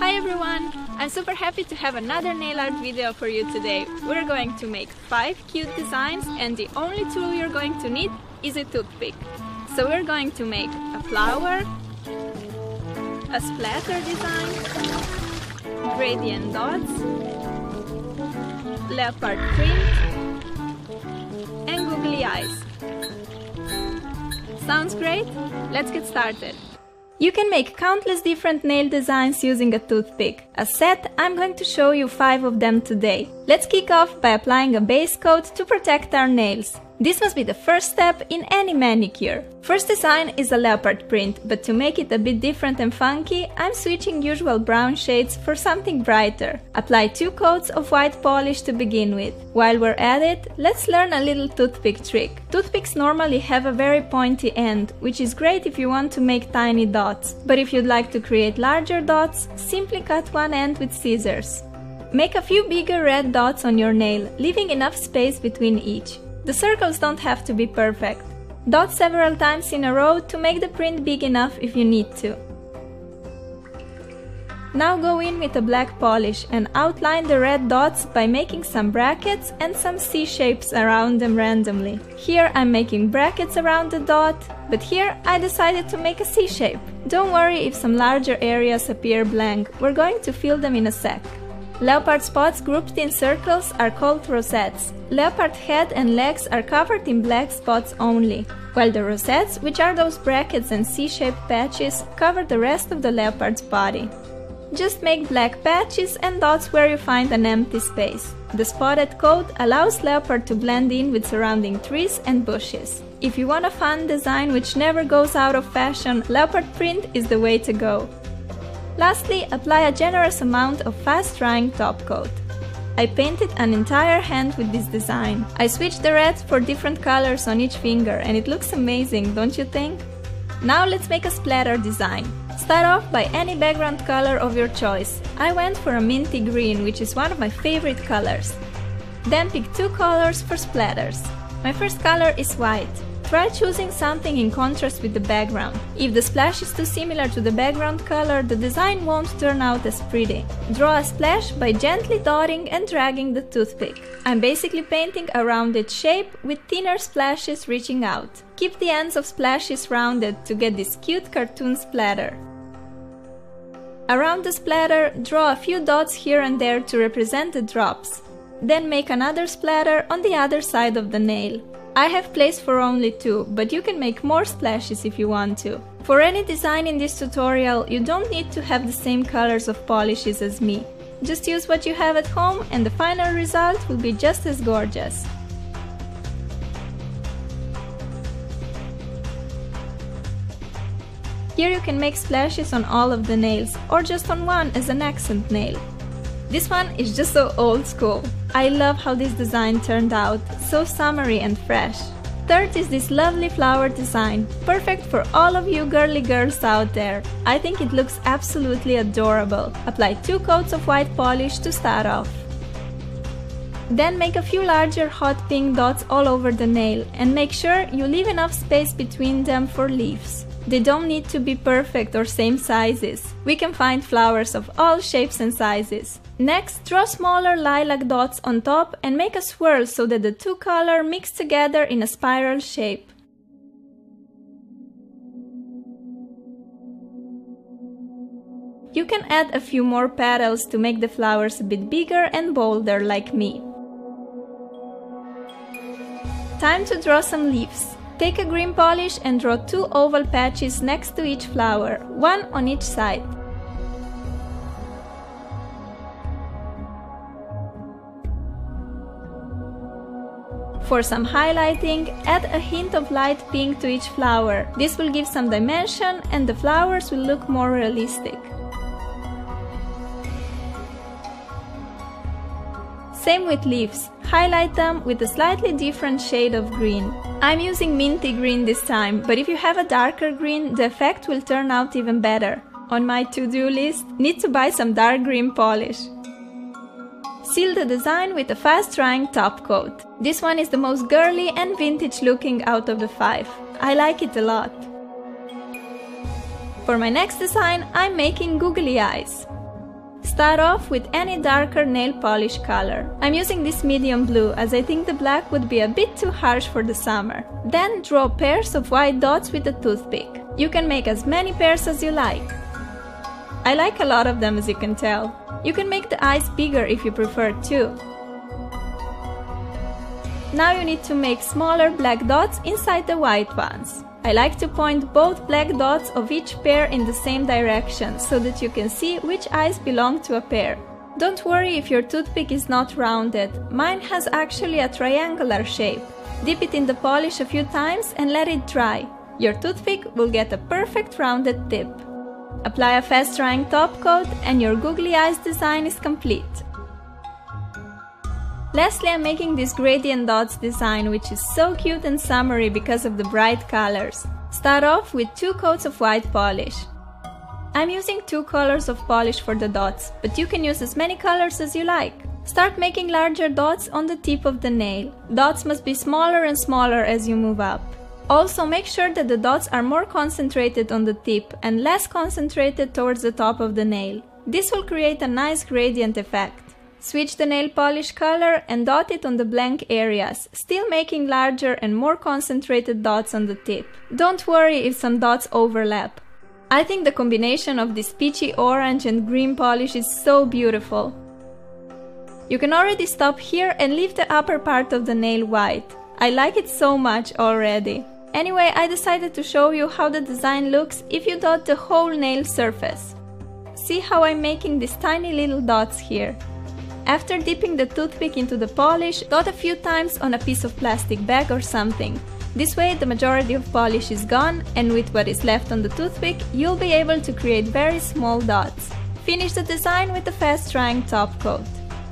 Hi everyone! I'm super happy to have another nail art video for you today. We're going to make 5 cute designs and the only tool you're going to need is a toothpick. So we're going to make a flower, a splatter design, gradient dots, leopard print, and googly eyes. Sounds great? Let's get started! You can make countless different nail designs using a toothpick. As said, I'm going to show you 5 of them today. Let's kick off by applying a base coat to protect our nails. This must be the first step in any manicure. First design is a leopard print, but to make it a bit different and funky, I'm switching usual brown shades for something brighter. Apply 2 coats of white polish to begin with. While we're at it, let's learn a little toothpick trick. Toothpicks normally have a very pointy end, which is great if you want to make tiny dots. But if you'd like to create larger dots, simply cut one end with scissors. Make a few bigger red dots on your nail, leaving enough space between each. The circles don't have to be perfect. Dot several times in a row to make the print big enough if you need to. Now go in with a black polish and outline the red dots by making some brackets and some C shapes around them randomly. Here I'm making brackets around the dot, but here I decided to make a C shape. Don't worry if some larger areas appear blank, we're going to fill them in a sec. Leopard spots grouped in circles are called rosettes. Leopard head and legs are covered in black spots only, while the rosettes, which are those brackets and C-shaped patches, cover the rest of the leopard's body. Just make black patches and dots where you find an empty space. The spotted coat allows leopard to blend in with surrounding trees and bushes. If you want a fun design which never goes out of fashion, leopard print is the way to go. Lastly, apply a generous amount of fast-drying top coat. I painted an entire hand with this design. I switched the reds for different colors on each finger and it looks amazing, don't you think? Now let's make a splatter design. Start off by any background color of your choice. I went for a minty green, which is one of my favorite colors. Then pick 2 colors for splatters. My first color is white. Try choosing something in contrast with the background. If the splash is too similar to the background color, the design won't turn out as pretty. Draw a splash by gently dotting and dragging the toothpick. I'm basically painting a rounded shape with thinner splashes reaching out. Keep the ends of splashes rounded to get this cute cartoon splatter. Around the splatter, draw a few dots here and there to represent the drops. Then make another splatter on the other side of the nail. I have place for only 2, but you can make more splashes if you want to. For any design in this tutorial, you don't need to have the same colors of polishes as me. Just use what you have at home and the final result will be just as gorgeous. Here you can make splashes on all of the nails, or just on one as an accent nail. This one is just so old school. I love how this design turned out, so summery and fresh. Third is this lovely flower design, perfect for all of you girly girls out there. I think it looks absolutely adorable. Apply 2 coats of white polish to start off. Then make a few larger hot pink dots all over the nail and make sure you leave enough space between them for leaves. They don't need to be perfect or same sizes. We can find flowers of all shapes and sizes. Next, draw smaller lilac dots on top and make a swirl so that the 2 colors mix together in a spiral shape. You can add a few more petals to make the flowers a bit bigger and bolder like me. Time to draw some leaves. Take a green polish and draw 2 oval patches next to each flower, one on each side. For some highlighting, add a hint of light pink to each flower. This will give some dimension and the flowers will look more realistic. Same with leaves. Highlight them with a slightly different shade of green. I'm using minty green this time, but if you have a darker green, the effect will turn out even better. On my to-do list, need to buy some dark green polish. Seal the design with a fast-drying top coat. This one is the most girly and vintage looking out of the 5. I like it a lot. For my next design, I'm making googly eyes. Start off with any darker nail polish color. I'm using this medium blue as I think the black would be a bit too harsh for the summer. Then draw pairs of white dots with a toothpick. You can make as many pairs as you like. I like a lot of them, as you can tell. You can make the eyes bigger if you prefer too. Now you need to make smaller black dots inside the white ones. I like to point both black dots of each pair in the same direction so that you can see which eyes belong to a pair. Don't worry if your toothpick is not rounded. Mine has actually a triangular shape. Dip it in the polish a few times and let it dry. Your toothpick will get a perfect rounded tip. Apply a fast drying top coat and your googly eyes design is complete. Lastly, I'm making this gradient dots design, which is so cute and summery because of the bright colors. Start off with 2 coats of white polish. I'm using 2 colors of polish for the dots, but you can use as many colors as you like. Start making larger dots on the tip of the nail. Dots must be smaller and smaller as you move up. Also, make sure that the dots are more concentrated on the tip and less concentrated towards the top of the nail. This will create a nice gradient effect. Switch the nail polish color and dot it on the blank areas, still making larger and more concentrated dots on the tip. Don't worry if some dots overlap. I think the combination of this peachy orange and green polish is so beautiful. You can already stop here and leave the upper part of the nail white. I like it so much already. Anyway, I decided to show you how the design looks if you dot the whole nail surface. See how I'm making these tiny little dots here. After dipping the toothpick into the polish, dot a few times on a piece of plastic bag or something. This way the majority of polish is gone, and with what is left on the toothpick, you'll be able to create very small dots. Finish the design with a fast drying top coat.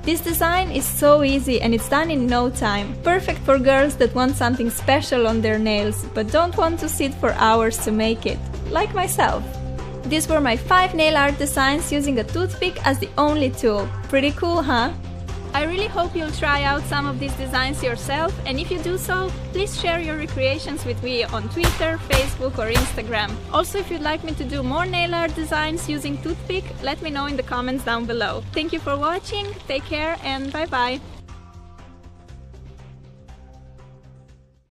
This design is so easy and it's done in no time. Perfect for girls that want something special on their nails, but don't want to sit for hours to make it, like myself. These were my 5 nail art designs using a toothpick as the only tool. Pretty cool, huh? I really hope you'll try out some of these designs yourself, and if you do so, please share your recreations with me on Twitter, Facebook or Instagram. Also, if you'd like me to do more nail art designs using toothpick, let me know in the comments down below. Thank you for watching, take care and bye bye!